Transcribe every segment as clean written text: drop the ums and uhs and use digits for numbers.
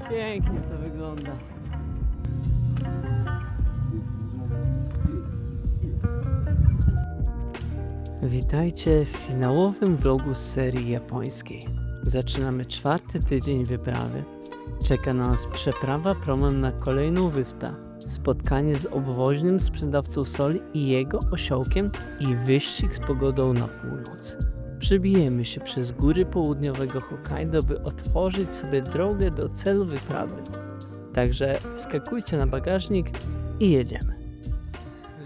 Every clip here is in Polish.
Pięknie to wygląda. Witajcie w finałowym vlogu z serii japońskiej. Zaczynamy 4. tydzień wyprawy. Czeka na nas przeprawa promem na kolejną wyspę, spotkanie z obwoźnym sprzedawcą soli i jego osiołkiem i wyścig z pogodą na północ. Przybijemy się przez góry południowego Hokkaido, by otworzyć sobie drogę do celu wyprawy. Także wskakujcie na bagażnik i jedziemy.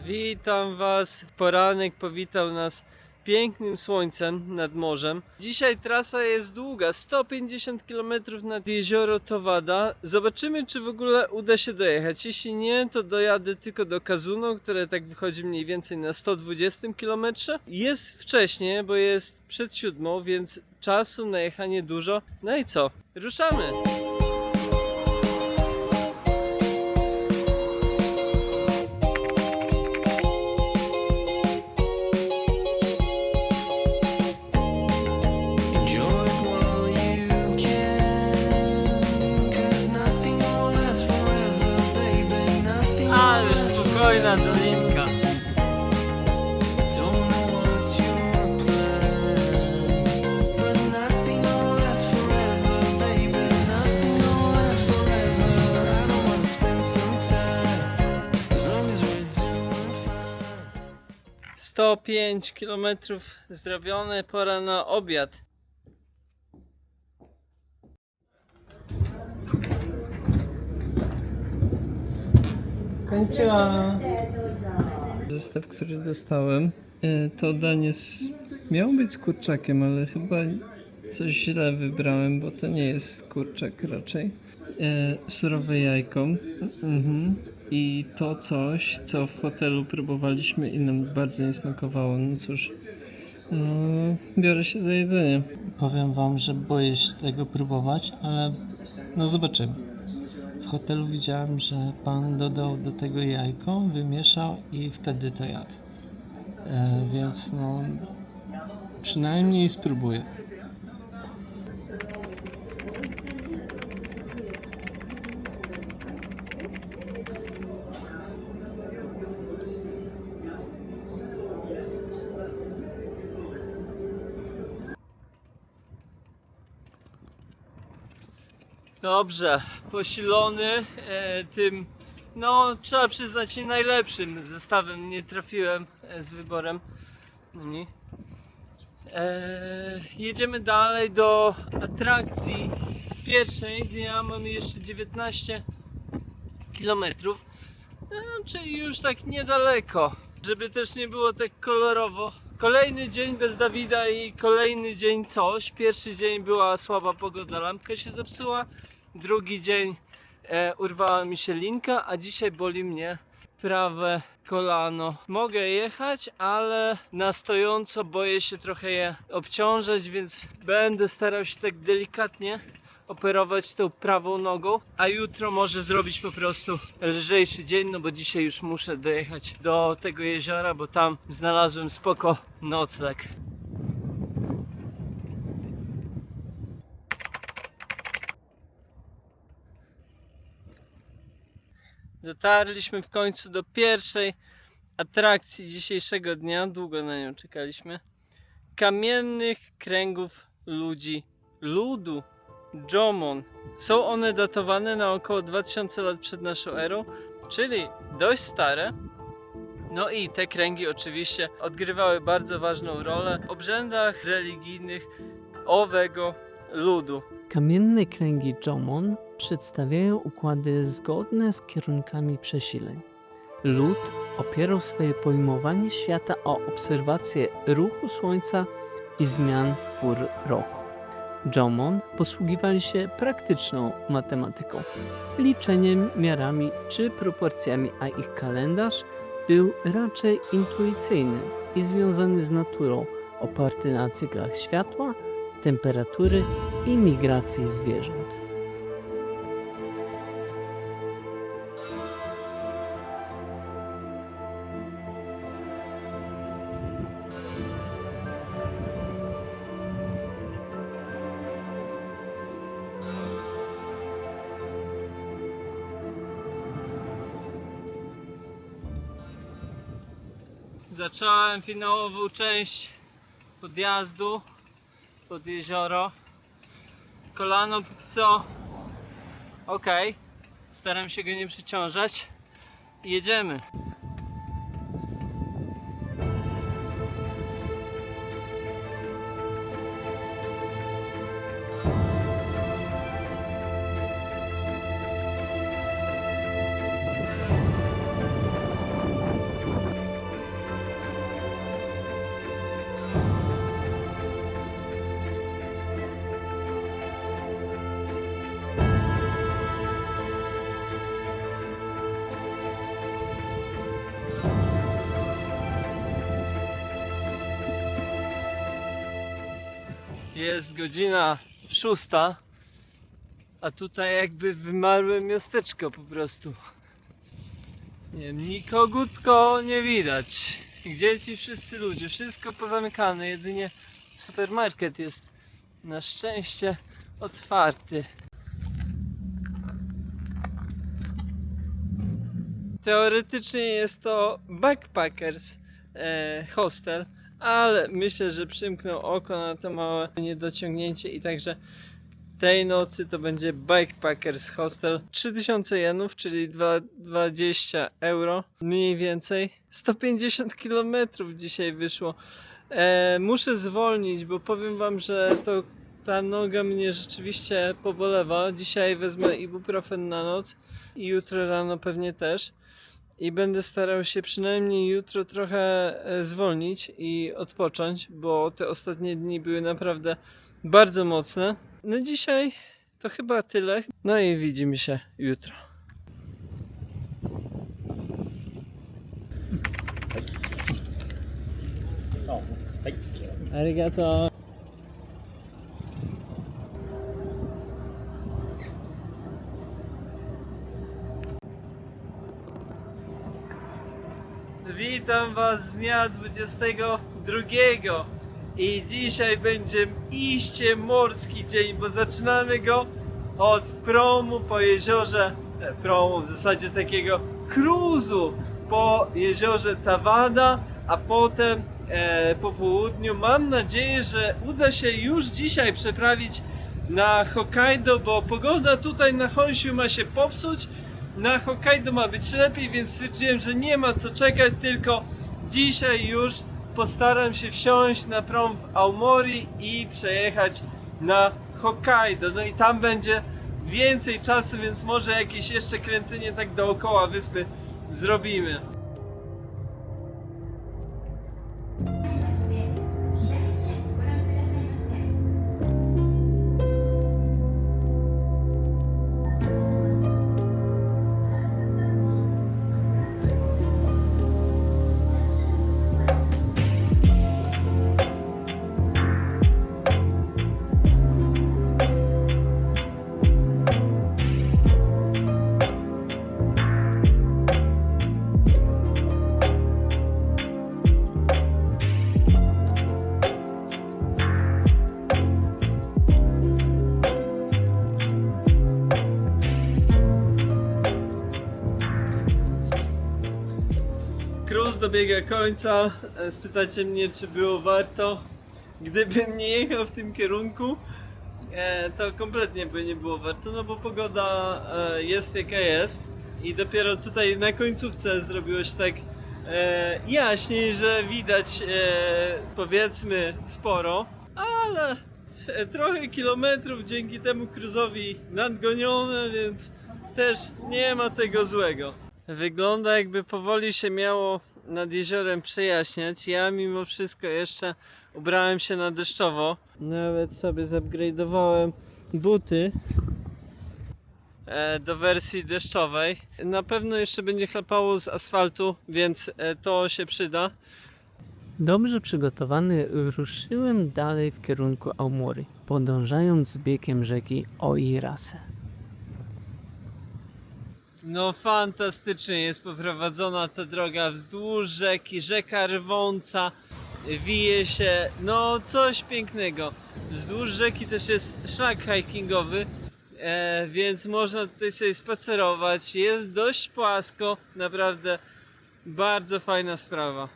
Witam Was. Poranek powitał nas pięknym słońcem nad morzem. Dzisiaj trasa jest długa, 150 km nad jezioro Towada. Zobaczymy, czy w ogóle uda się dojechać. Jeśli nie, to dojadę tylko do Kazuno, które tak wychodzi mniej więcej na 120 km. Jest wcześnie, bo jest przed 7, więc czasu na jechanie dużo. No i co? Ruszamy! なドリンカ 105 km zrobione, pora na obiad. Konnichiwa. Zestaw, który dostałem, to danie miało być z kurczakiem, ale chyba coś źle wybrałem, bo to nie jest kurczak raczej. Surowe jajko. I to coś, co w hotelu próbowaliśmy i nam bardzo nie smakowało. No cóż, biorę się za jedzenie. Powiem wam, że boję się tego próbować, ale no zobaczymy. W hotelu widziałem, że pan dodał do tego jajko, wymieszał i wtedy to jadł. Więc no, przynajmniej spróbuję. Dobrze, posilony tym, no trzeba przyznać, nie najlepszym zestawem, nie trafiłem z wyborem. Jedziemy dalej do atrakcji pierwszej dnia, mamy jeszcze 19 km, czyli już tak niedaleko, żeby też nie było tak kolorowo. Kolejny dzień bez Dawida i kolejny dzień coś. Pierwszy dzień była słaba pogoda, lampka się zepsuła. Drugi dzień urwała mi się linka, a dzisiaj boli mnie prawe kolano. Mogę jechać, ale na stojąco boję się trochę je obciążać, więc będę starał się tak delikatnie operować tą prawą nogą, a jutro może zrobić po prostu lżejszy dzień, no bo dzisiaj już muszę dojechać do tego jeziora, bo tam znalazłem spoko nocleg. Dotarliśmy w końcu do pierwszej atrakcji dzisiejszego dnia, długo na nią czekaliśmy. Kamiennych kręgów ludu Jomon. Są one datowane na około 2000 lat przed naszą erą, czyli dość stare. No i te kręgi oczywiście odgrywały bardzo ważną rolę w obrzędach religijnych owego ludu. Kamienne kręgi Jomon przedstawiają układy zgodne z kierunkami przesileń. Lud opierał swoje pojmowanie świata o obserwację ruchu słońca i zmian pór roku. Jomon posługiwali się praktyczną matematyką, liczeniem, miarami czy proporcjami, a ich kalendarz był raczej intuicyjny i związany z naturą, oparty na cyklach światła, temperatury i migracji zwierząt. Zacząłem finałową część podjazdu pod jezioro. Kolano póki co ok, staram się go nie przeciążać. Jedziemy. Jest godzina 6, a tutaj jakby wymarłe miasteczko po prostu. Nie wiem, nikogutko nie widać. Gdzie ci wszyscy ludzie? Wszystko pozamykane, jedynie supermarket jest na szczęście otwarty. Teoretycznie jest to backpackers hostel, ale myślę, że przymknął oko na to małe niedociągnięcie i także tej nocy to będzie backpackers hostel. 3000 jenów, czyli 20 euro mniej więcej. 150 km dzisiaj wyszło. Muszę zwolnić, bo powiem wam, że ta noga mnie rzeczywiście pobolewa. Dzisiaj wezmę ibuprofen na noc i jutro rano pewnie też. I będę starał się przynajmniej jutro trochę zwolnić i odpocząć, bo te ostatnie dni były naprawdę bardzo mocne. No dzisiaj to chyba tyle. No i widzimy się jutro. Arigato. Witam was z dnia 22 i dzisiaj będzie iście morski dzień, bo zaczynamy go od promu po jeziorze, promu w zasadzie takiego cruise'u po jeziorze Tawada, a potem po południu mam nadzieję, że uda się już dzisiaj przeprawić na Hokkaido, bo pogoda tutaj na Honshu ma się popsuć. Na Hokkaido ma być lepiej, więc stwierdziłem, że nie ma co czekać, tylko dzisiaj już postaram się wsiąść na prom w Aomori i przejechać na Hokkaido. No i tam będzie więcej czasu, więc może jakieś jeszcze kręcenie tak dookoła wyspy zrobimy. Cruise dobiega końca. Spytacie mnie, czy było warto. Gdybym nie jechał w tym kierunku, to kompletnie by nie było warto, no bo pogoda jest jaka jest i dopiero tutaj na końcówce zrobiło się tak jaśniej, że widać powiedzmy sporo, ale trochę kilometrów dzięki temu cruise'owi nadgonione, więc też nie ma tego złego. Wygląda jakby powoli się miało nad jeziorem przejaśniać. Ja mimo wszystko jeszcze ubrałem się na deszczowo. Nawet sobie zupgrade'owałem buty do wersji deszczowej. Na pewno jeszcze będzie chlapało z asfaltu, więc to się przyda. Dobrze przygotowany ruszyłem dalej w kierunku Aomori, podążając biegiem rzeki Oirase. No fantastycznie jest poprowadzona ta droga wzdłuż rzeki, rzeka rwąca, wije się, no coś pięknego. Wzdłuż rzeki też jest szlak hikingowy, więc można tutaj sobie spacerować, jest dość płasko, naprawdę bardzo fajna sprawa.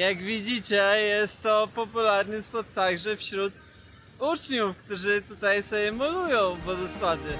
Jak widzicie, jest to popularny spot także wśród uczniów, którzy tutaj sobie malują wodospady.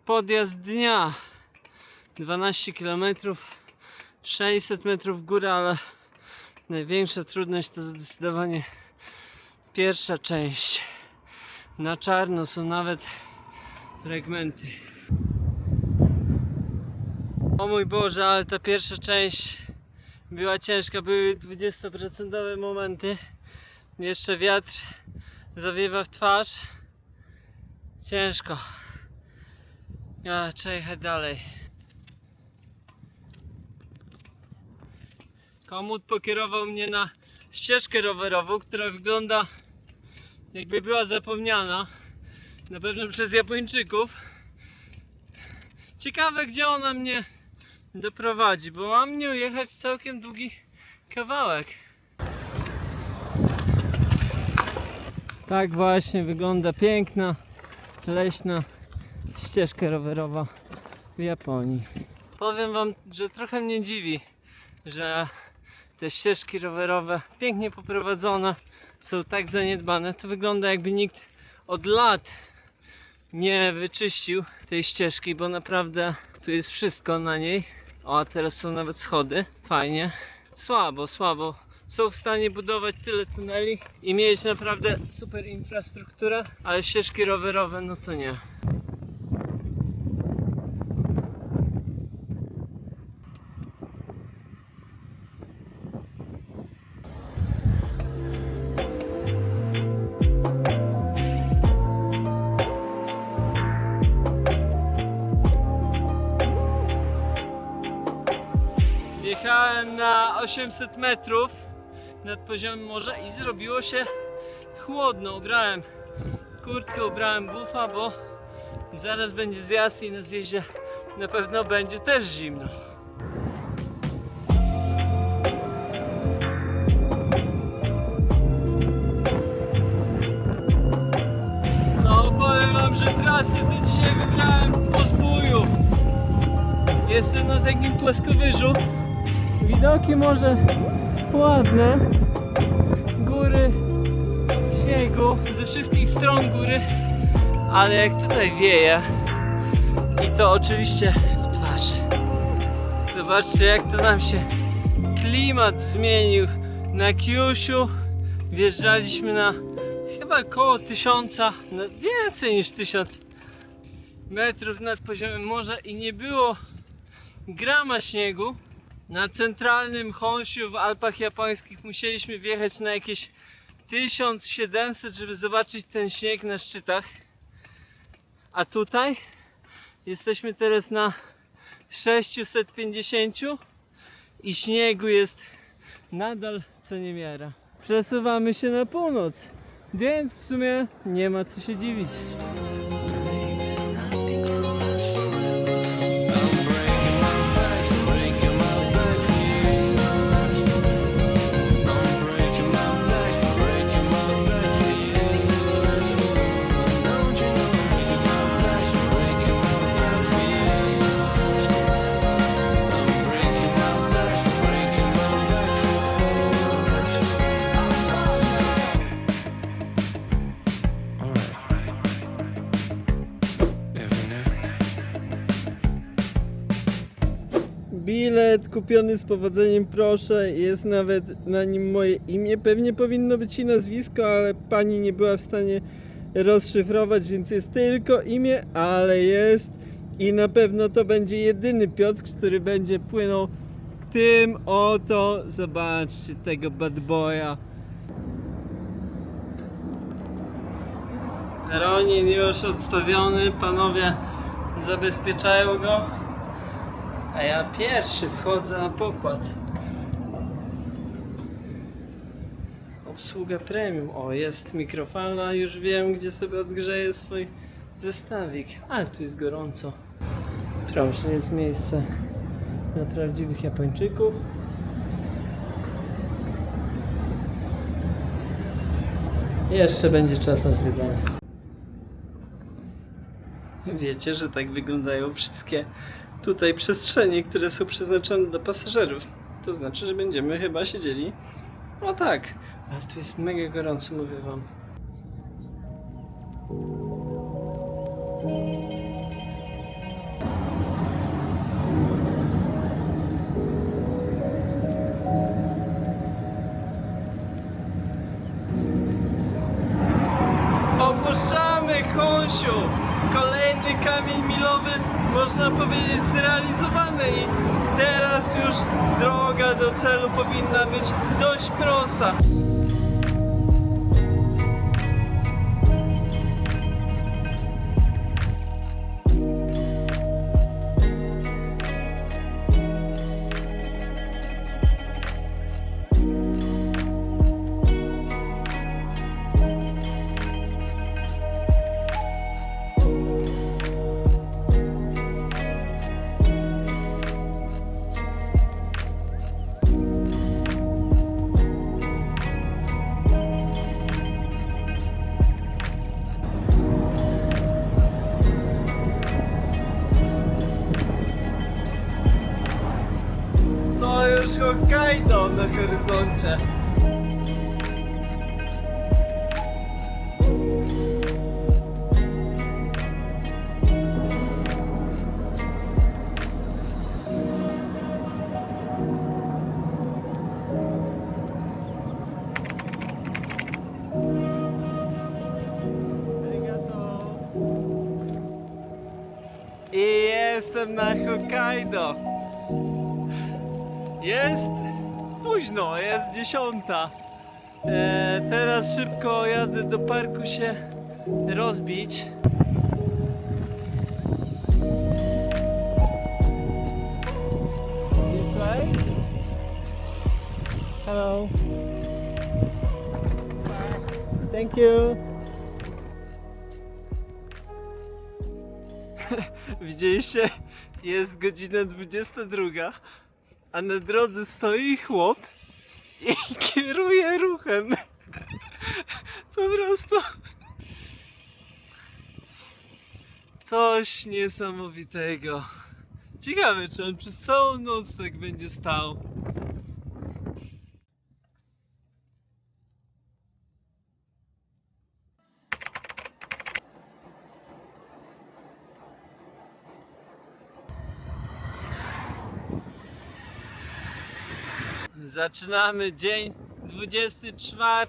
Podjazd dnia 12 km, 600 metrów w górę, ale największa trudność to zdecydowanie pierwsza część. Na czarno są nawet fragmenty. O mój Boże, ale ta pierwsza część była ciężka, były 20% momenty. Jeszcze wiatr zawiewa w twarz. Ciężko. Trzeba jechać dalej. Komut pokierował mnie na ścieżkę rowerową, która wygląda jakby była zapomniana. Na pewno przez Japończyków. Ciekawe, gdzie ona mnie doprowadzi, bo mam nią jechać całkiem długi kawałek. Tak właśnie wygląda piękna, leśna ścieżka rowerowa w Japonii. Powiem wam, że trochę mnie dziwi, że te ścieżki rowerowe, pięknie poprowadzone, są tak zaniedbane. To wygląda, jakby nikt od lat nie wyczyścił tej ścieżki, bo naprawdę tu jest wszystko na niej. O, a teraz są nawet schody. Fajnie. Słabo są w stanie budować tyle tuneli i mieć naprawdę super infrastrukturę, ale ścieżki rowerowe no to nie. Jechałem na 800 metrów nad poziomem morza i zrobiło się chłodno. Ubrałem kurtkę, ubrałem bufa, bo zaraz będzie zjazd i na zjeździe na pewno będzie też zimno. No powiem wam, że trasę to dzisiaj wybrałem po zbóju. Jestem na takim płaskowyżu. Widoki może ładne, góry w śniegu, ze wszystkich stron góry, ale jak tutaj wieje i to oczywiście w twarz. Zobaczcie, jak to nam się klimat zmienił. Na Kyushu wjeżdżaliśmy na chyba około 1000, no więcej niż 1000 metrów nad poziomem morza i nie było grama śniegu. Na centralnym Honshu w Alpach japońskich musieliśmy wjechać na jakieś 1700, żeby zobaczyć ten śnieg na szczytach. A tutaj jesteśmy teraz na 650 i śniegu jest nadal co niemiara. Przesuwamy się na północ, więc w sumie nie ma co się dziwić. Bilet kupiony z powodzeniem, proszę, jest nawet na nim moje imię. Pewnie powinno być i nazwisko, ale pani nie była w stanie rozszyfrować, więc jest tylko imię, ale jest i na pewno to będzie jedyny Piotr, który będzie płynął tym oto, zobaczcie tego bad boya. Ronin już odstawiony, panowie zabezpieczają go, a ja pierwszy wchodzę na pokład. Obsługa premium. O, jest mikrofala, już wiem, gdzie sobie odgrzeję swój zestawik. Ale tu jest gorąco. Proszę, jest miejsce dla prawdziwych Japończyków. Jeszcze będzie czas na zwiedzanie. Wiecie, że tak wyglądają wszystkie tutaj przestrzenie, które są przeznaczone dla pasażerów. To znaczy, że będziemy chyba siedzieli. No tak, ale tu jest mega gorąco, mówię wam. Opuszczamy Honshu! Kolejny kamień milowy, można powiedzieć, zrealizowany i teraz już droga do celu powinna być dość prosta. Już Hokkaido na horyzoncie. I jestem na Hokkaido. Jest późno, jest 10. Teraz szybko jadę do parku się rozbić. This way? Hello. Thank you. Widzieliście? Jest godzina 22. A na drodze stoi chłop i kieruje ruchem. Po prostu coś niesamowitego. Ciekawe, czy on przez całą noc tak będzie stał. Zaczynamy dzień 24.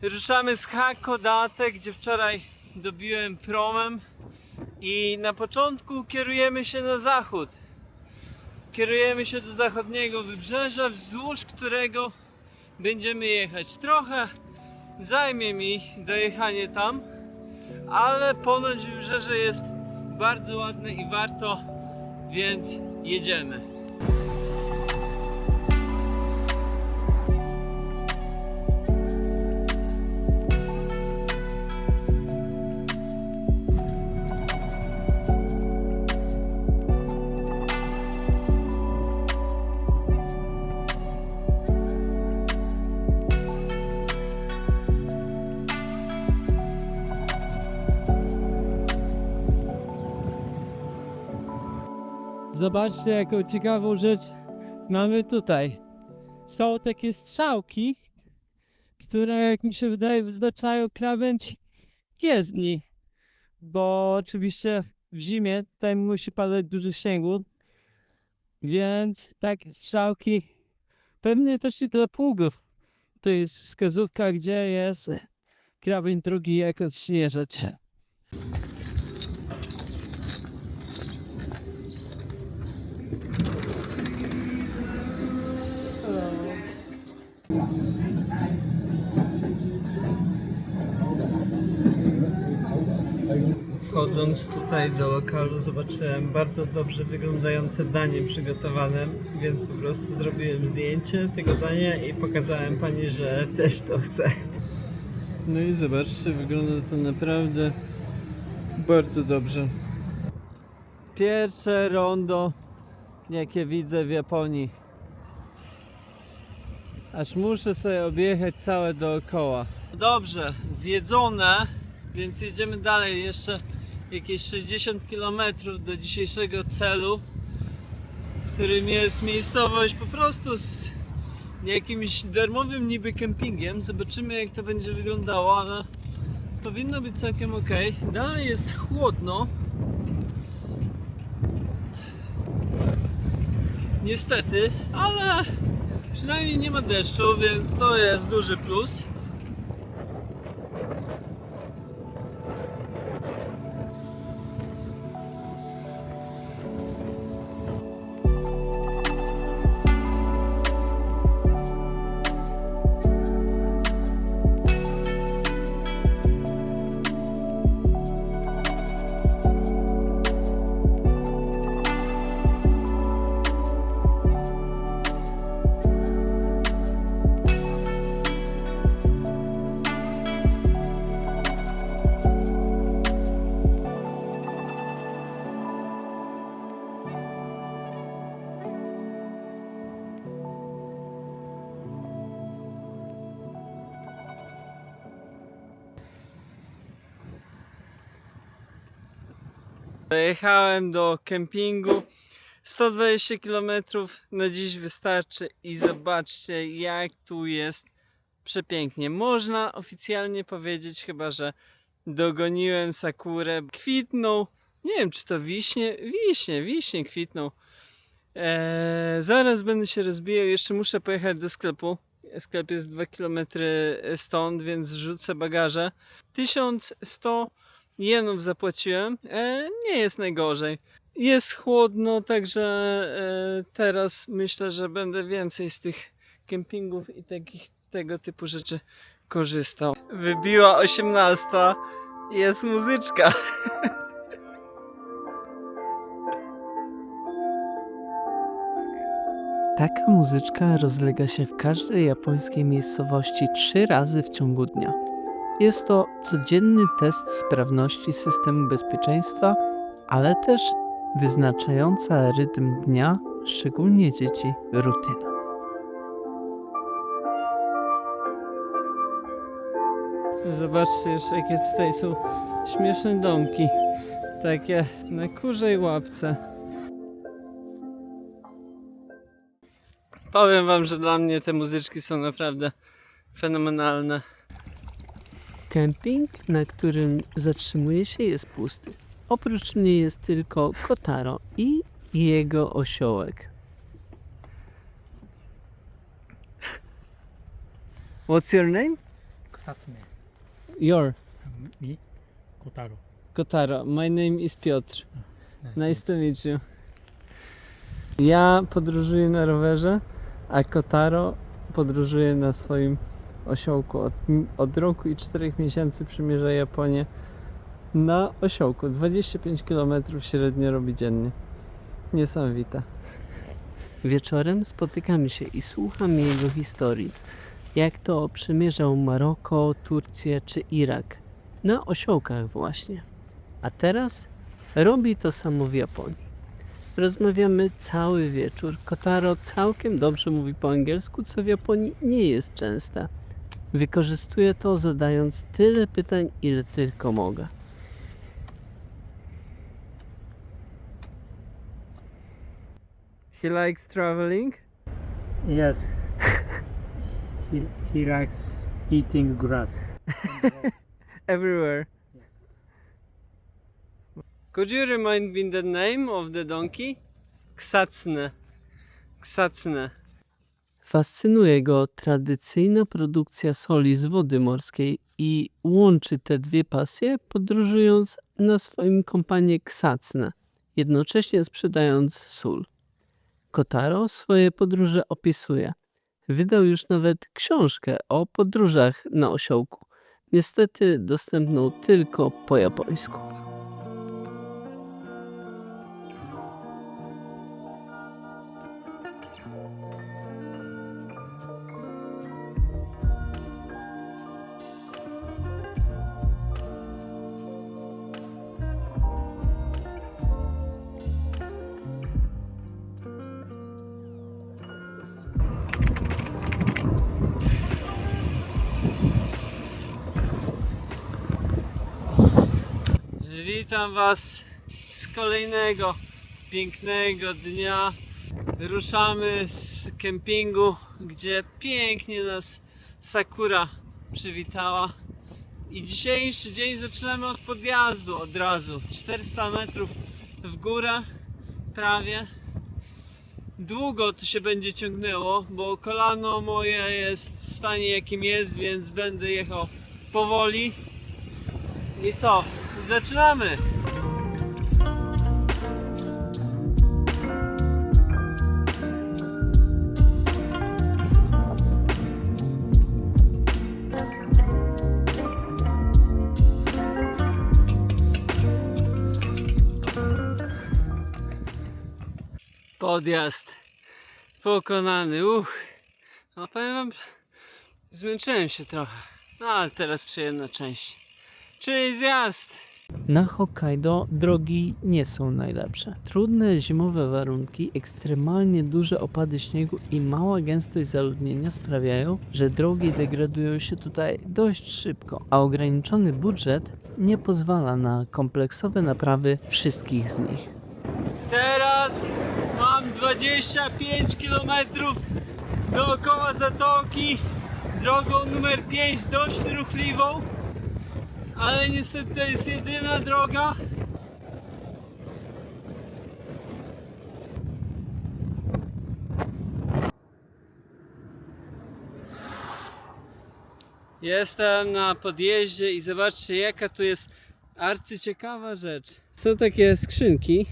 Ruszamy z Hakodate, gdzie wczoraj dobiłem promem i na początku kierujemy się na zachód. Kierujemy się do zachodniego wybrzeża, wzdłuż którego będziemy jechać. Trochę zajmie mi dojechanie tam, ale ponoć wybrzeże jest bardzo ładne i warto, więc jedziemy. Zobaczcie, jaką ciekawą rzecz mamy tutaj. Są takie strzałki, które, jak mi się wydaje, wyznaczają krawędź jezdni. Bo oczywiście w zimie tutaj musi padać duży śniegu, więc takie strzałki pewnie też i dla pługów. To jest wskazówka, gdzie jest krawędź drogi, jak odśnieżać. Wchodząc tutaj do lokalu zobaczyłem bardzo dobrze wyglądające danie przygotowane, więc po prostu zrobiłem zdjęcie tego dania i pokazałem pani, że też to chcę. No i zobaczcie, wygląda to naprawdę bardzo dobrze. Pierwsze rondo, jakie widzę w Japonii. Aż muszę sobie objechać całe dookoła. Dobrze, zjedzone, więc jedziemy dalej. Jeszcze jakieś 60 km do dzisiejszego celu, którym jest miejscowość po prostu z jakimś darmowym niby kempingiem. Zobaczymy, jak to będzie wyglądało, ale powinno być całkiem ok. Dalej jest chłodno. Niestety, ale przynajmniej nie ma deszczu, więc to jest duży plus. Dojechałem do kempingu. 120 km na dziś wystarczy i zobaczcie, jak tu jest przepięknie. Można oficjalnie powiedzieć chyba, że dogoniłem sakurę. Kwitną, nie wiem czy to wiśnie kwitną. Zaraz będę się rozbijał, jeszcze muszę pojechać do sklepu. Sklep jest 2 km stąd, więc rzucę bagaże. 1100 jenów zapłaciłem. Nie jest najgorzej. Jest chłodno, także teraz myślę, że będę więcej z tych kempingów i tego typu rzeczy korzystał. Wybiła 18. Jest muzyczka. Taka muzyczka rozlega się w każdej japońskiej miejscowości 3 razy w ciągu dnia. Jest to codzienny test sprawności systemu bezpieczeństwa, ale też wyznaczająca rytm dnia, szczególnie dzieci, rutyna. Zobaczcie jeszcze, jakie tutaj są śmieszne domki. Takie na kurzej łapce. Powiem wam, że dla mnie te muzyczki są naprawdę fenomenalne. Kemping, na którym zatrzymuje się, jest pusty. Oprócz mnie jest tylko Kotaro i jego osiołek. What's your name? Kusatsume. Your. Me? Kotaro. Kotaro. My name is Piotr. Nice to meet meet you. Ja podróżuję na rowerze, a Kotaro podróżuje na swoim osiołku. Od roku i 4 miesięcy przymierza Japonię na osiołku. 25 km średnio robi dziennie. Niesamowite. Wieczorem spotykamy się i słucham jego historii. Jak to przymierzał Maroko, Turcję czy Irak. Na osiołkach właśnie. A teraz robi to samo w Japonii. Rozmawiamy cały wieczór. Kotaro całkiem dobrze mówi po angielsku, co w Japonii nie jest częste. Wykorzystuję to, zadając tyle pytań, ile tylko mogę. He likes traveling. Yes. he likes eating grass. Everywhere. Could you remind me the name of the donkey? Ksatsume. Ksatsume. Fascynuje go tradycyjna produkcja soli z wody morskiej i łączy te dwie pasje, podróżując na swoim kompanie Ksatsume, jednocześnie sprzedając sól. Kotaro swoje podróże opisuje. Wydał już nawet książkę o podróżach na osiołku, niestety dostępną tylko po japońsku. Witam Was z kolejnego pięknego dnia. Ruszamy z kempingu, gdzie pięknie nas Sakura przywitała. I dzisiejszy dzień zaczynamy od podjazdu od razu. 400 metrów w górę prawie. Długo to się będzie ciągnęło, bo kolano moje jest w stanie jakim jest, więc będę jechał powoli. I co? Zaczynamy! Podjazd pokonany. No powiem wam, zmęczyłem się trochę. No ale teraz przyjemna część, czyli zjazd. Na Hokkaido drogi nie są najlepsze. Trudne zimowe warunki, ekstremalnie duże opady śniegu i mała gęstość zaludnienia sprawiają, że drogi degradują się tutaj dość szybko, a ograniczony budżet nie pozwala na kompleksowe naprawy wszystkich z nich. Teraz mam 25 km dookoła zatoki, drogą numer 5 dość ruchliwą, ale niestety to jest jedyna droga. Jestem na podjeździe i zobaczcie, jaka tu jest arcyciekawa rzecz. Są takie skrzynki.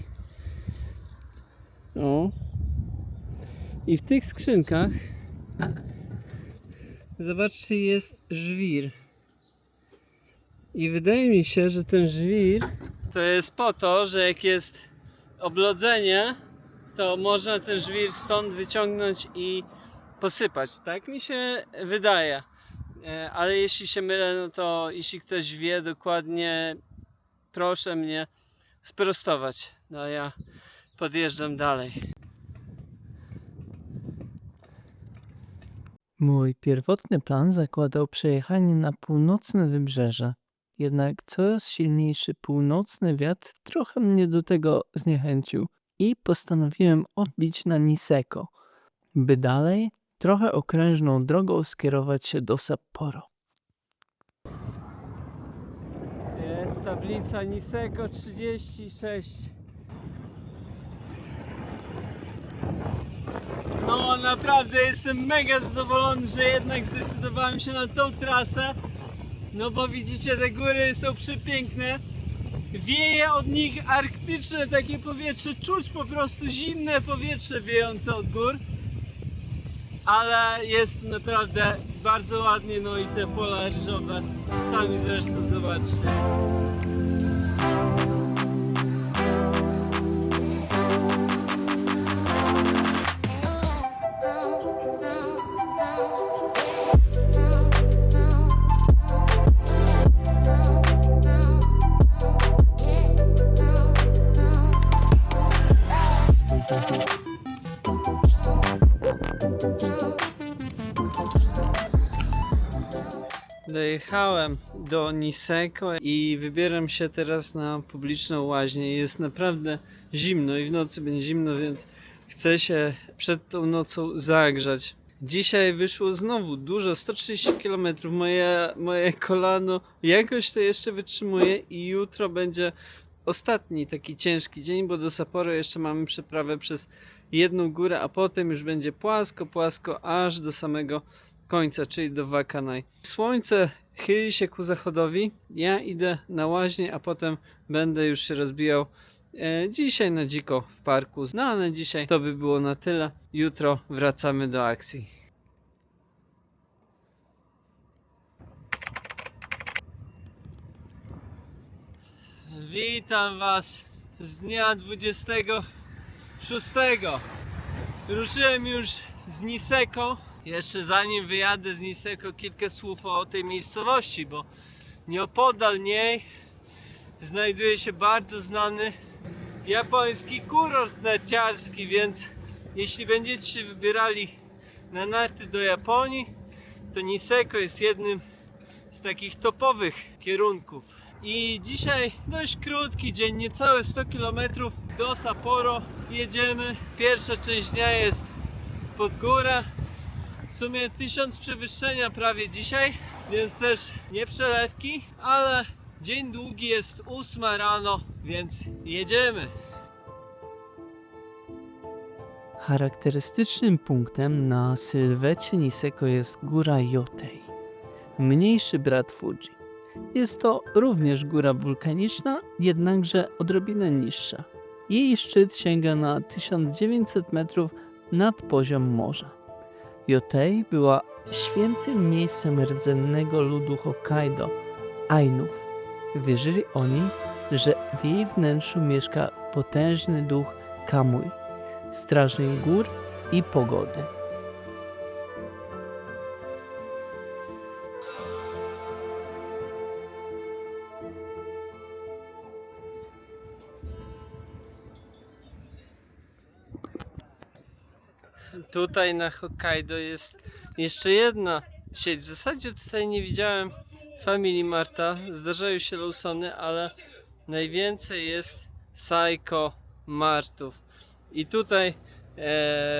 O. I w tych skrzynkach zobaczcie, jest żwir. I wydaje mi się, że ten żwir to jest po to, że jak jest oblodzenie, to można ten żwir stąd wyciągnąć i posypać. Tak mi się wydaje. Ale jeśli się mylę, no to jeśli ktoś wie dokładnie, proszę mnie sprostować. No ja podjeżdżam dalej. Mój pierwotny plan zakładał przejechanie na północne wybrzeże. Jednak coraz silniejszy północny wiatr trochę mnie do tego zniechęcił i postanowiłem odbić na Niseko, by dalej trochę okrężną drogą skierować się do Sapporo. Jest tablica Niseko 36. No naprawdę jestem mega zadowolony, że jednak zdecydowałem się na tą trasę. No bo widzicie, te góry są przepiękne. Wieje od nich arktyczne takie powietrze, czuć po prostu zimne powietrze wiejące od gór. Ale jest naprawdę bardzo ładnie, no i te pola ryżowe, sami zresztą zobaczcie. Dojechałem do Niseko i wybieram się teraz na publiczną łaźnię. Jest naprawdę zimno i w nocy będzie zimno, więc chcę się przed tą nocą zagrzać. Dzisiaj wyszło znowu dużo, 130 km. Moje kolano jakoś to jeszcze wytrzymuje i jutro będzie ostatni taki ciężki dzień, bo do Sapporo jeszcze mamy przeprawę przez jedną górę, a potem już będzie płasko, aż do samego końca, czyli do Wakanai. Słońce chyli się ku zachodowi, ja idę na łaźnię, a potem będę już się rozbijał dzisiaj na dziko w parku. No a na dzisiaj to by było na tyle. Jutro wracamy do akcji. Witam Was z dnia 26. Ruszyłem już z Niseko. Jeszcze zanim wyjadę z Niseko, kilka słów o tej miejscowości, bo nieopodal niej znajduje się bardzo znany japoński kurort narciarski, więc jeśli będziecie się wybierali na narty do Japonii, to Niseko jest jednym z takich topowych kierunków. I dzisiaj dość krótki dzień, niecałe 100 km do Sapporo jedziemy. Pierwsza część dnia jest pod górę. W sumie 1000 przewyższenia prawie dzisiaj, więc też nie przelewki, ale dzień długi, jest 8 rano, więc jedziemy. Charakterystycznym punktem na sylwecie Niseko jest góra Yotei, mniejszy brat Fuji. Jest to również góra wulkaniczna, jednakże odrobinę niższa. Jej szczyt sięga na 1900 metrów nad poziom morza. Yotei była świętym miejscem rdzennego ludu Hokkaido, Ainów. Wierzyli oni, że w jej wnętrzu mieszka potężny duch Kamui, strażnik gór i pogody. Tutaj na Hokkaido jest jeszcze jedna sieć. W zasadzie tutaj nie widziałem Family Marta, zdarzają się Lawsony, ale najwięcej jest Seiko Martów. I tutaj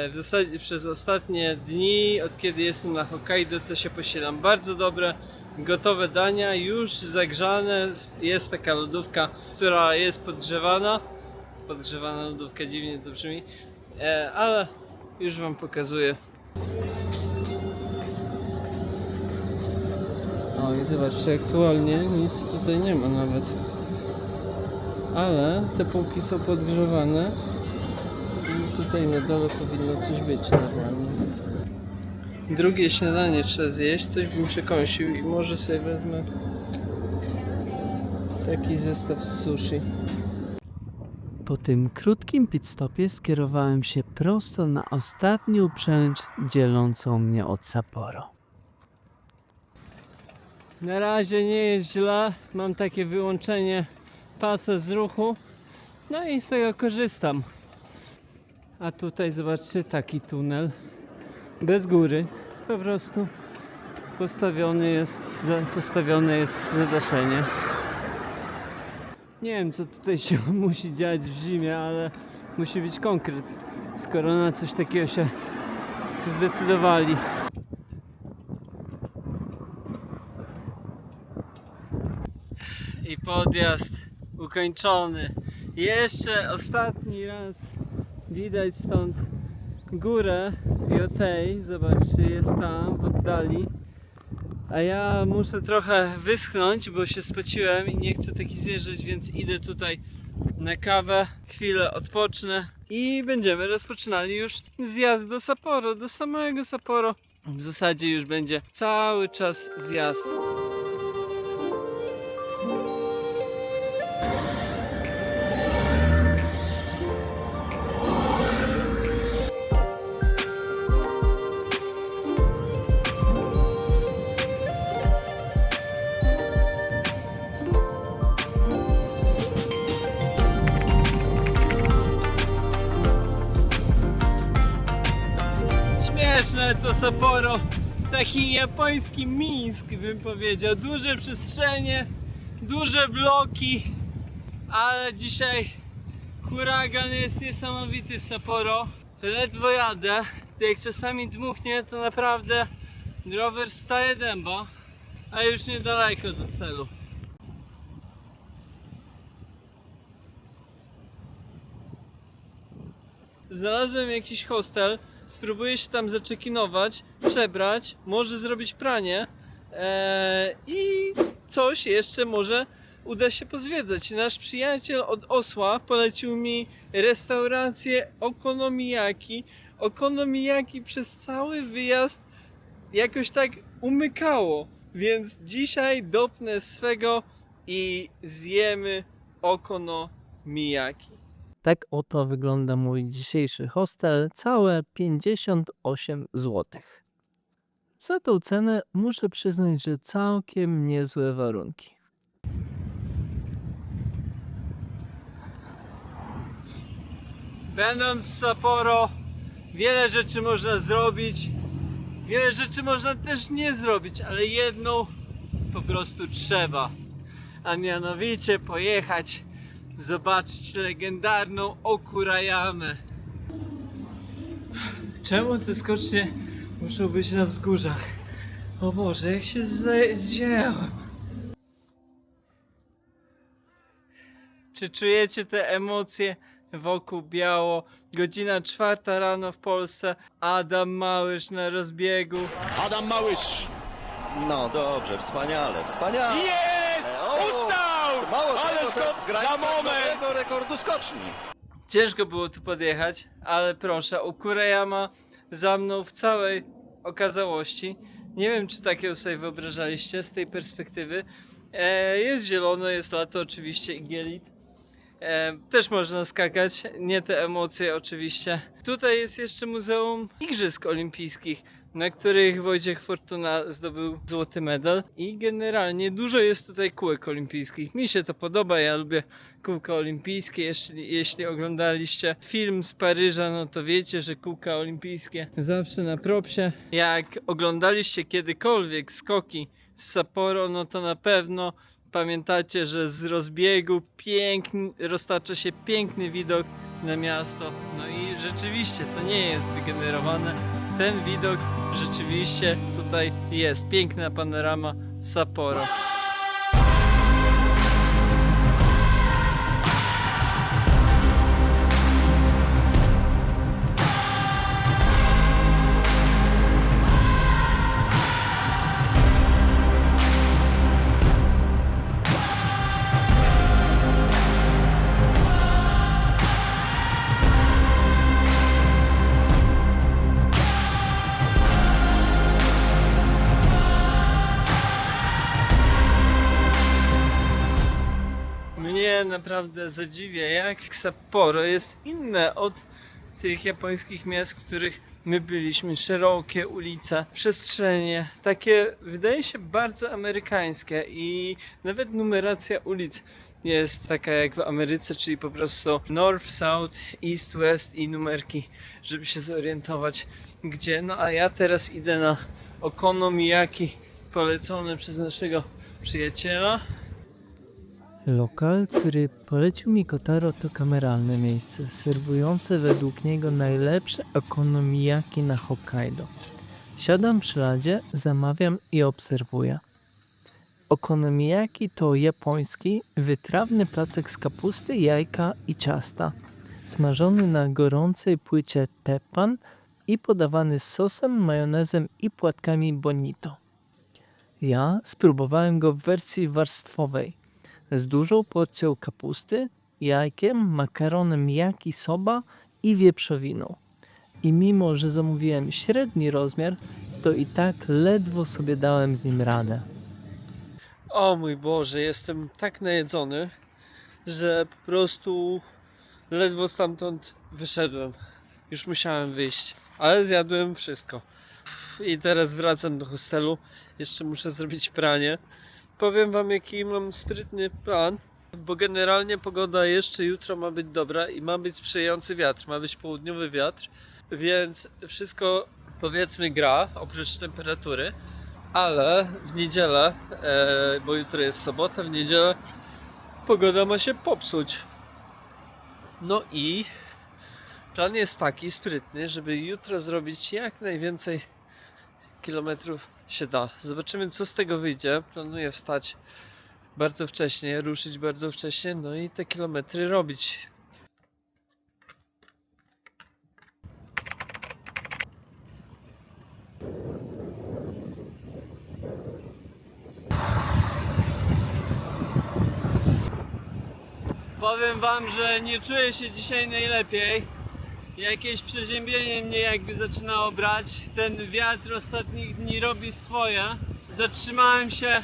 w zasadzie przez ostatnie dni, od kiedy jestem na Hokkaido, to się posielam bardzo dobre, gotowe dania, już zagrzane. Jest taka lodówka, która jest podgrzewana. Podgrzewana lodówka, dziwnie to brzmi, ale już wam pokazuję. O, i zobaczcie, aktualnie nic tutaj nie ma nawet. Ale te półki są podgrzewane i tutaj na dole powinno coś być normalnie. Drugie śniadanie trzeba zjeść, coś bym przekąsił i może sobie wezmę taki zestaw z sushi. Po tym krótkim pit stopie skierowałem się prosto na ostatnią przełęcz dzielącą mnie od Sapporo. Na razie nie jest źle, mam takie wyłączenie pasa z ruchu, no i z tego korzystam. A tutaj zobaczcie, taki tunel bez góry, po prostu postawione jest zadaszenie. Nie wiem, co tutaj się musi dziać w zimie, ale musi być konkret, skoro na coś takiego się zdecydowali. I podjazd ukończony. Jeszcze ostatni raz widać stąd górę Yotei. Zobaczcie, jest tam w oddali. A ja muszę trochę wyschnąć, bo się spociłem i nie chcę taki zjeżdżać, więc idę tutaj na kawę, chwilę odpocznę i będziemy rozpoczynali już zjazd do Sapporo, do samego Sapporo. W zasadzie już będzie cały czas zjazd. Śmieszne to Sapporo, taki japoński Mińsk bym powiedział, duże przestrzenie, duże bloki, ale dzisiaj huragan jest niesamowity w Sapporo, ledwo jadę, jak czasami dmuchnie, to naprawdę rower staje dęba, a już niedaleko do celu. Znalazłem jakiś hostel, spróbuję się tam zaczekinować, przebrać, może zrobić pranie i coś jeszcze może uda się pozwiedzać. Nasz przyjaciel od Osła polecił mi restaurację Okonomiyaki. Okonomiyaki przez cały wyjazd jakoś tak umykało, więc dzisiaj dopnę swego i zjemy Okonomiyaki. Tak oto wygląda mój dzisiejszy hostel, całe 58 zł. Za tą cenę muszę przyznać, że całkiem niezłe warunki. Będąc w Sapporo, wiele rzeczy można zrobić, wiele rzeczy można też nie zrobić, ale jedną po prostu trzeba. a mianowicie pojechać zobaczyć legendarną Okurayamę. Czemu te skocznie muszą być na wzgórzach? O Boże, jak się zdziałem. Czy czujecie te emocje wokół biało? Godzina 4 rano w Polsce. Adam Małysz na rozbiegu. Adam Małysz! No dobrze, wspaniale, wspaniale. Jest! Ustał! Mało Ależ tego, to to w granicach na moment! nowego rekordu skoczni. Ciężko było tu podjechać, ale proszę, Okurayama za mną w całej okazałości. Nie wiem, czy tak ją sobie wyobrażaliście z tej perspektywy. Jest zielono, jest lato oczywiście, igielit. Też można skakać, nie te emocje oczywiście. Tutaj jest jeszcze Muzeum Igrzysk Olimpijskich, na których Wojciech Fortuna zdobył złoty medal. I generalnie dużo jest tutaj kółek olimpijskich. Mi się to podoba, ja lubię kółka olimpijskie. Jeśli oglądaliście film z Paryża, no to wiecie, że kółka olimpijskie zawsze na propsie. Jak oglądaliście kiedykolwiek skoki z Sapporo, no to na pewno pamiętacie, że z rozbiegu roztacza się piękny widok na miasto. No i rzeczywiście to nie jest wygenerowane. Ten widok rzeczywiście tutaj jest. Piękna panorama Sapporo. Mnie naprawdę zadziwia, jak Sapporo jest inne od tych japońskich miast, w których my byliśmy. Szerokie ulice, przestrzenie, takie wydaje się bardzo amerykańskie i nawet numeracja ulic jest taka jak w Ameryce, czyli po prostu North, South, East, West i numerki, żeby się zorientować gdzie. No a ja teraz idę na Okonomiyaki polecone przez naszego przyjaciela. Lokal, który polecił mi Kotaro, to kameralne miejsce, serwujące według niego najlepsze okonomiyaki na Hokkaido. Siadam przy ladzie, zamawiam i obserwuję. Okonomiyaki to japoński, wytrawny placek z kapusty, jajka i ciasta, smażony na gorącej płycie teppan i podawany z sosem, majonezem i płatkami bonito. Ja spróbowałem go w wersji warstwowej, z dużą porcją kapusty, jajkiem, makaronem yakisoba i wieprzowiną. I mimo, że zamówiłem średni rozmiar, to i tak ledwo sobie dałem z nim radę. O mój Boże, jestem tak najedzony, że po prostu ledwo stamtąd wyszedłem. Już musiałem wyjść, ale zjadłem wszystko. I teraz wracam do hostelu. Jeszcze muszę zrobić pranie. Powiem wam, jaki mam sprytny plan, bo generalnie pogoda jeszcze jutro ma być dobra i ma być sprzyjający wiatr, ma być południowy wiatr, więc wszystko powiedzmy gra, oprócz temperatury, ale w niedzielę, bo jutro jest sobota, w niedzielę pogoda ma się popsuć. No i plan jest taki sprytny, żeby jutro zrobić jak najwięcej kilometrów się da. Zobaczymy, co z tego wyjdzie. Planuję wstać bardzo wcześnie, ruszyć bardzo wcześnie, no i te kilometry robić. Powiem wam, że nie czuję się dzisiaj najlepiej. Jakieś przeziębienie mnie jakby zaczynało brać. Ten wiatr ostatnich dni robi swoje. Zatrzymałem się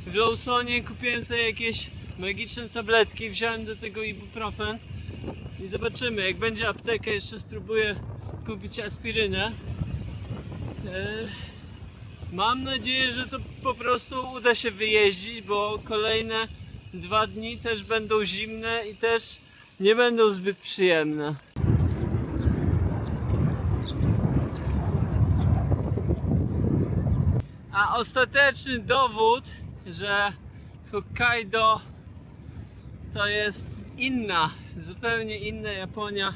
w Lawsonie, kupiłem sobie jakieś magiczne tabletki, wziąłem do tego ibuprofen i zobaczymy, jak będzie apteka, jeszcze spróbuję kupić aspirynę. Mam nadzieję, że to po prostu uda się wyjeździć, bo kolejne 2 dni też będą zimne i też nie będą zbyt przyjemne. A ostateczny dowód, że Hokkaido to jest inna, zupełnie inna Japonia.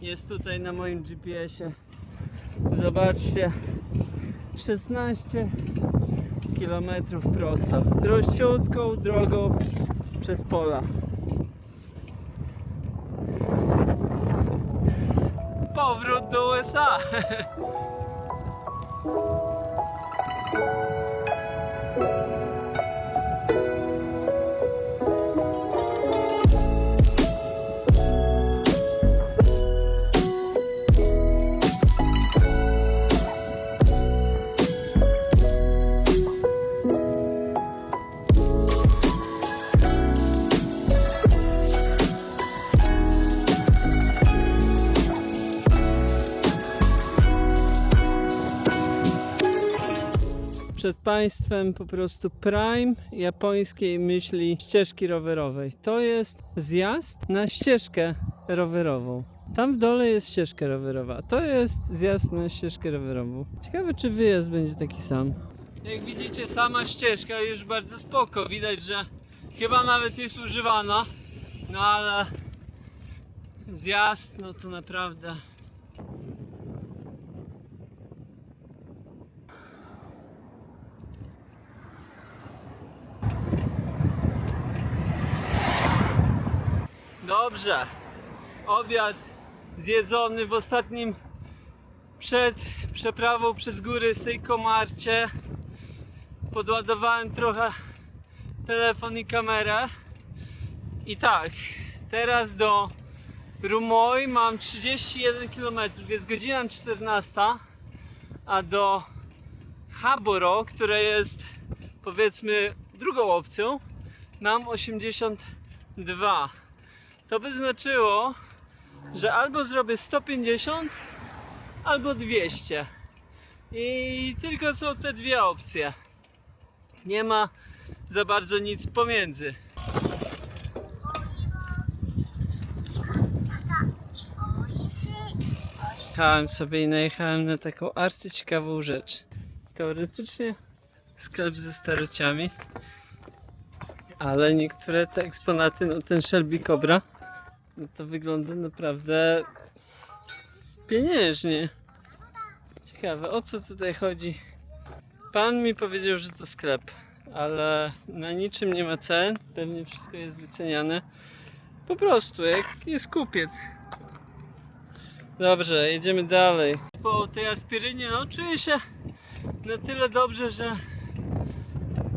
Jest tutaj na moim GPS-ie. Zobaczcie, 16 km prosto, prościutką drogą przez pola. Powrót do USA. Przed Państwem po prostu prime japońskiej myśli ścieżki rowerowej. To jest zjazd na ścieżkę rowerową. Tam w dole jest ścieżka rowerowa. To jest zjazd na ścieżkę rowerową. Ciekawe, czy wyjazd będzie taki sam. Jak widzicie, sama ścieżka już bardzo spoko. Widać, że chyba nawet jest używana. No ale zjazd, no to naprawdę... Dobrze, obiad zjedzony w ostatnim przed przeprawą przez góry Seikomarcie. Podładowałem trochę telefon i kamerę. I tak, teraz do Rumoi mam 31 km, jest godzina 14, a do Haburo, które jest powiedzmy drugą opcją, mam 82. To by znaczyło, że albo zrobię 150, albo 200. I tylko są te dwie opcje. Nie ma za bardzo nic pomiędzy. Jechałem sobie i najechałem na taką arcyciekawą rzecz. Teoretycznie sklep ze starociami, ale niektóre te eksponaty, no ten Shelby Cobra, no to wygląda naprawdę pieniężnie. Ciekawe, o co tutaj chodzi. Pan mi powiedział, że to sklep, ale na niczym nie ma cen, pewnie wszystko jest wyceniane. Po prostu, jak jest kupiec. Dobrze, jedziemy dalej. Po tej aspirynie, no czuję się na tyle dobrze, że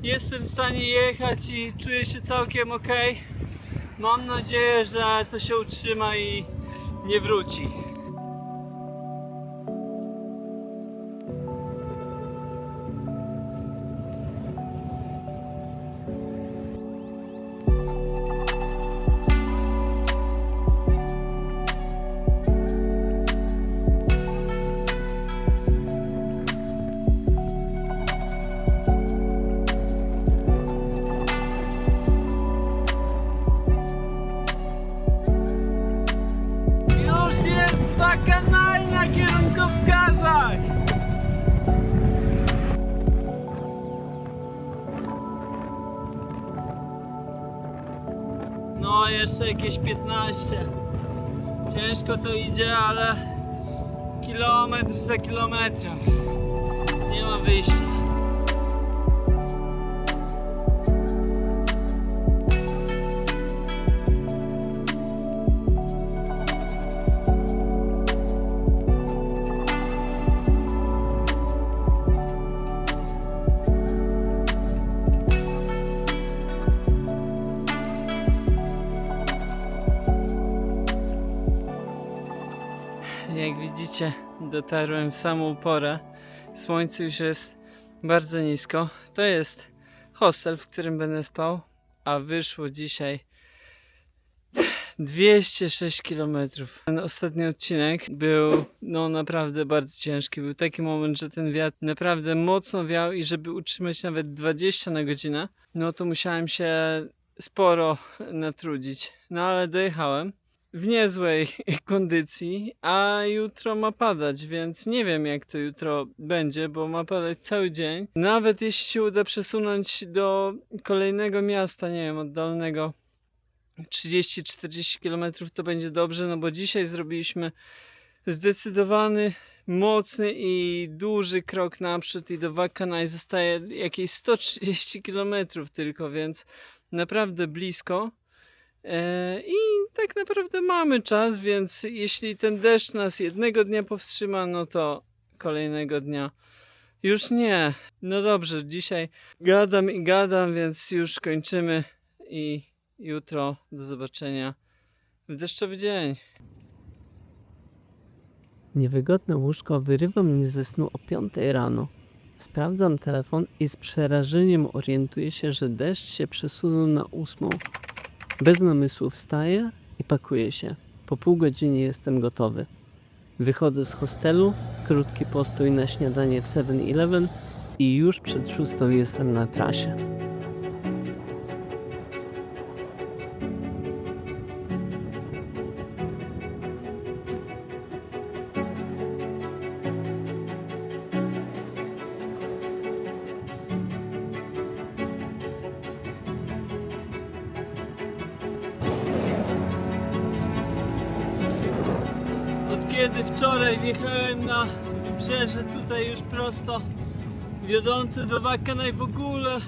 jestem w stanie jechać i czuję się całkiem ok. Mam nadzieję, że to się utrzyma i nie wróci. Bakanaj na kierunkowskazach! No, jeszcze jakieś 15. Ciężko to idzie, ale kilometr za kilometrem. Nie ma wyjścia. Jak widzicie, dotarłem w samą porę. Słońce już jest bardzo nisko. To jest hostel, w którym będę spał, a wyszło dzisiaj 206 km. Ten ostatni odcinek był naprawdę bardzo ciężki. Był taki moment, że ten wiatr naprawdę mocno wiał i żeby utrzymać nawet 20 na godzinę, no to musiałem się sporo natrudzić. No ale dojechałem. w niezłej kondycji, a jutro ma padać, więc nie wiem jak to jutro będzie, bo ma padać cały dzień. Nawet jeśli się uda przesunąć do kolejnego miasta, nie wiem, oddalonego 30-40 km, to będzie dobrze, no bo dzisiaj zrobiliśmy zdecydowany, mocny i duży krok naprzód i do Wackanai zostaje jakieś 130 km tylko, więc naprawdę blisko. I tak naprawdę mamy czas, więc jeśli ten deszcz nas jednego dnia powstrzyma, no to kolejnego dnia już nie. No dobrze, dzisiaj gadam i gadam, więc już kończymy i jutro do zobaczenia w deszczowy dzień. Niewygodne łóżko wyrywa mnie ze snu o 5 rano. Sprawdzam telefon i z przerażeniem orientuję się, że deszcz się przesunął na 8. Bez namysłu wstaję i pakuję się. Po pół godziny jestem gotowy. Wychodzę z hostelu, krótki postój na śniadanie w 7-Eleven i już przed 6 jestem na trasie. Od kiedy wczoraj wjechałem na wybrzeże tutaj już prosto wiodące do Wackanai, w ogóle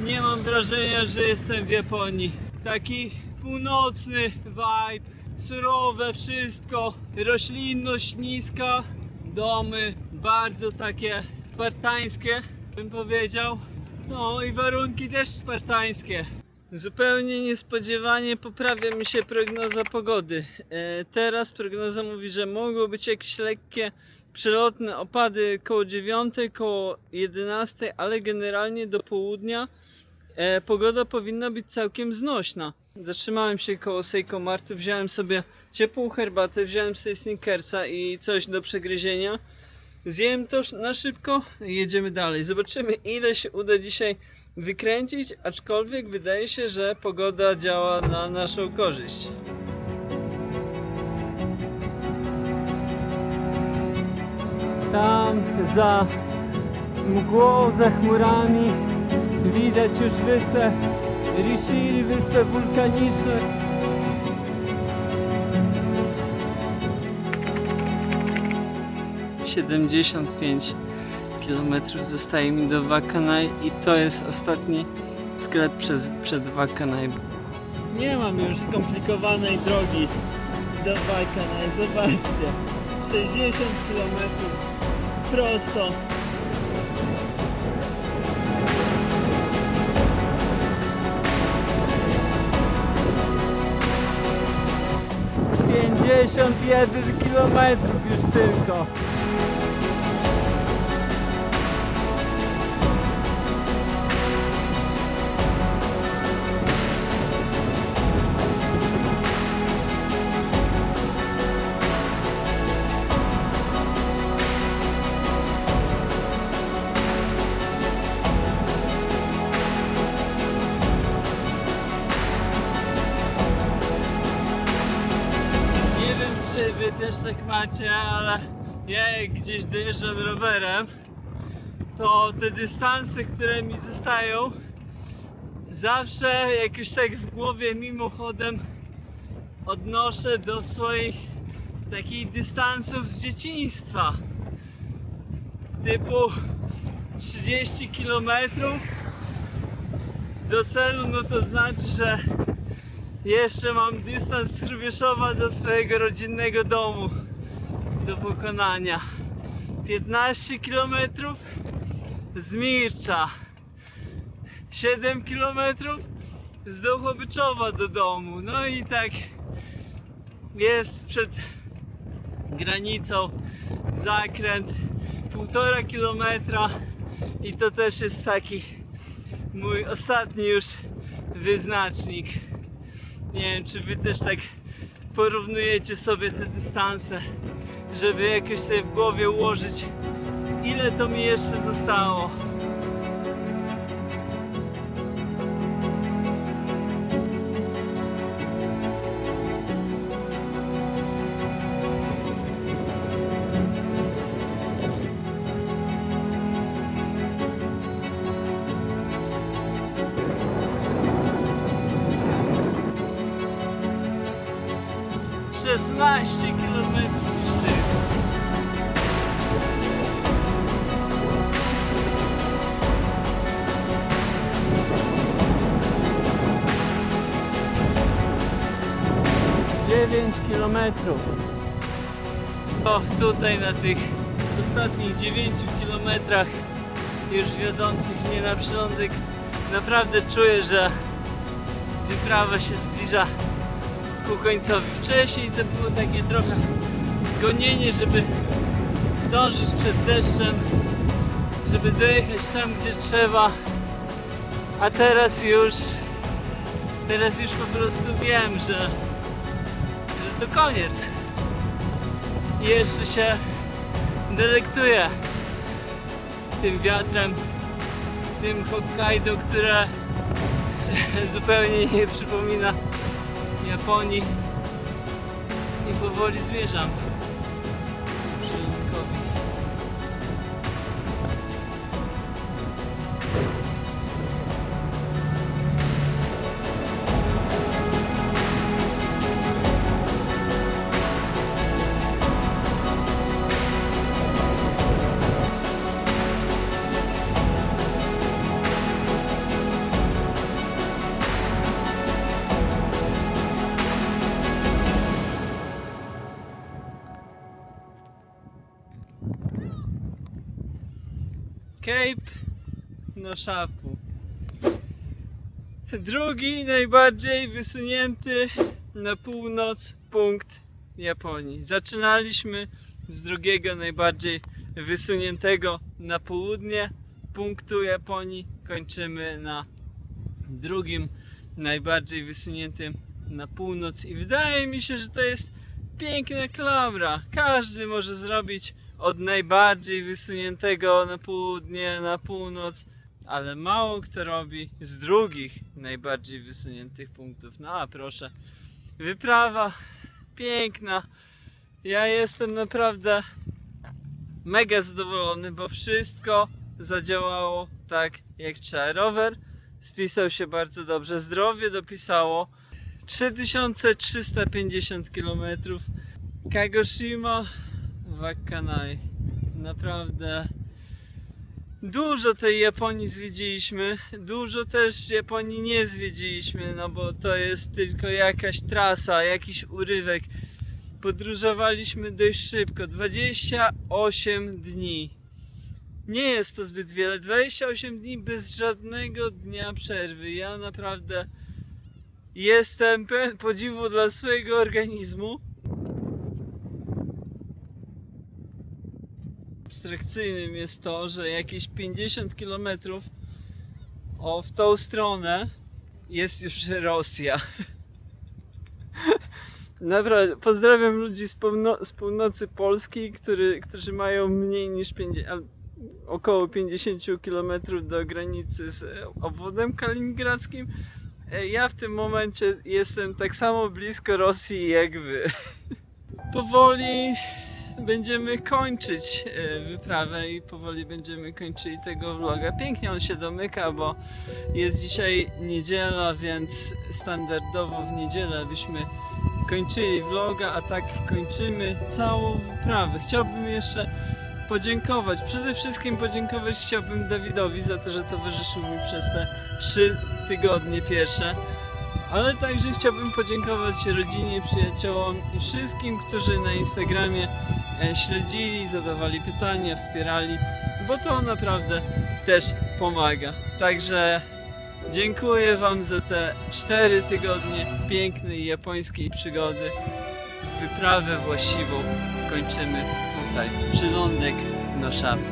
nie mam wrażenia, że jestem w Japonii. Taki północny vibe, surowe wszystko, roślinność niska, domy bardzo takie spartańskie bym powiedział. No i warunki też spartańskie. Zupełnie niespodziewanie poprawia mi się prognoza pogody. Teraz prognoza mówi, że mogą być jakieś lekkie przelotne opady koło 9, koło 11, ale generalnie do południa pogoda powinna być całkiem znośna. Zatrzymałem się koło Seiko Martu, wziąłem sobie ciepłą herbatę, wziąłem sobie Snickersa i coś do przegryzienia. Zjem to na szybko i jedziemy dalej. Zobaczymy, ile się uda dzisiaj wykręcić, aczkolwiek wydaje się, że pogoda działa na naszą korzyść. Tam za mgłą, za chmurami widać już wyspę Rishiri, wyspę wulkaniczną. ...75 km zostaje mi do Wackanai i to jest ostatni sklep przed Wackanai. Nie mam już skomplikowanej drogi do Wackanai, zobaczcie, 60 km prosto. Kilometrów już tylko. Czy wy też tak macie, ale ja jak gdzieś dojeżdżam rowerem, to te dystanse, które mi zostają, zawsze jakoś tak w głowie mimochodem odnoszę do swoich takich dystansów z dzieciństwa. Typu 30 km do celu, no to znaczy, że jeszcze mam dystans z Hrubieszowa do swojego rodzinnego domu do pokonania. 15 km z Mircza, 7 km z Dołchobyczowa do domu. No i tak jest przed granicą zakręt 1,5 km i to też jest taki mój ostatni już wyznacznik. Nie wiem, czy wy też tak porównujecie sobie te dystanse, żeby jakoś sobie w głowie ułożyć, ile to mi jeszcze zostało. 16 km niż ty. Dziewięć kilometrów. O, tutaj na tych ostatnich 9 kilometrach już wiodących mnie na przylądek naprawdę czuję, że wyprawa się zbliża ku końcowi. Wcześniej to było takie trochę gonienie, żeby zdążyć przed deszczem, żeby dojechać tam, gdzie trzeba, a teraz już po prostu wiem, że to koniec. I jeszcze się delektuję tym wiatrem, tym Hokkaido, które zupełnie nie przypomina Japonii, i powoli zmierzam ku przylądkowi. Cape Noshapu. Drugi najbardziej wysunięty na północ punkt Japonii. Zaczynaliśmy z drugiego najbardziej wysuniętego na południe punktu Japonii. Kończymy na drugim najbardziej wysuniętym na północ i wydaje mi się, że to jest piękna klamra. Każdy może zrobić od najbardziej wysuniętego na południe, na północ, ale mało kto robi z drugich najbardziej wysuniętych punktów. No a proszę, wyprawa piękna. Ja jestem naprawdę mega zadowolony, bo wszystko zadziałało tak jak trzeba. Rower spisał się bardzo dobrze, zdrowie dopisało. 3350 km. Kagoshima, Wakkanai. Naprawdę dużo tej Japonii zwiedziliśmy, dużo też Japonii nie zwiedziliśmy, no bo to jest tylko jakaś trasa, jakiś urywek. Podróżowaliśmy dość szybko, 28 dni. Nie jest to zbyt wiele, 28 dni bez żadnego dnia przerwy. Ja naprawdę jestem pełen podziwu dla swojego organizmu. Abstrakcyjnym jest to, że jakieś 50 km w tą stronę jest już Rosja. Naprawdę, pozdrawiam ludzi z północy Polski, którzy mają mniej niż około 50 km do granicy z obwodem kaliningradzkim. Ja w tym momencie jestem tak samo blisko Rosji jak wy. Powoli będziemy kończyć wyprawę i powoli będziemy kończyli tego vloga. Pięknie on się domyka, bo jest dzisiaj niedziela, więc standardowo w niedzielę byśmy kończyli vloga, a tak kończymy całą wyprawę. Chciałbym jeszcze podziękować, przede wszystkim podziękować chciałbym Dawidowi za to, że towarzyszył mi przez te 3 tygodnie pierwsze, ale także chciałbym podziękować rodzinie, przyjaciołom i wszystkim, którzy na Instagramie śledzili, zadawali pytania, wspierali, bo to naprawdę też pomaga. Także dziękuję wam za te 4 tygodnie pięknej japońskiej przygody. Wyprawę właściwą kończymy tutaj. Przylądek Noshapu.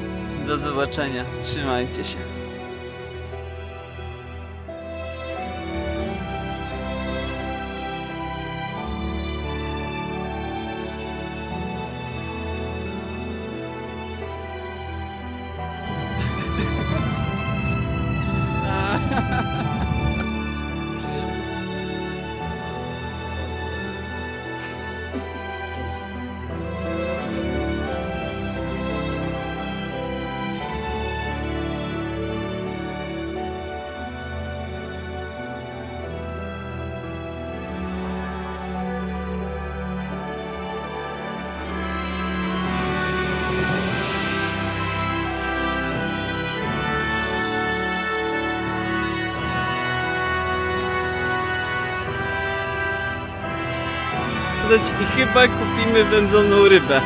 Do zobaczenia. Trzymajcie się. sprawdzać i chyba kupimy wędzoną rybę.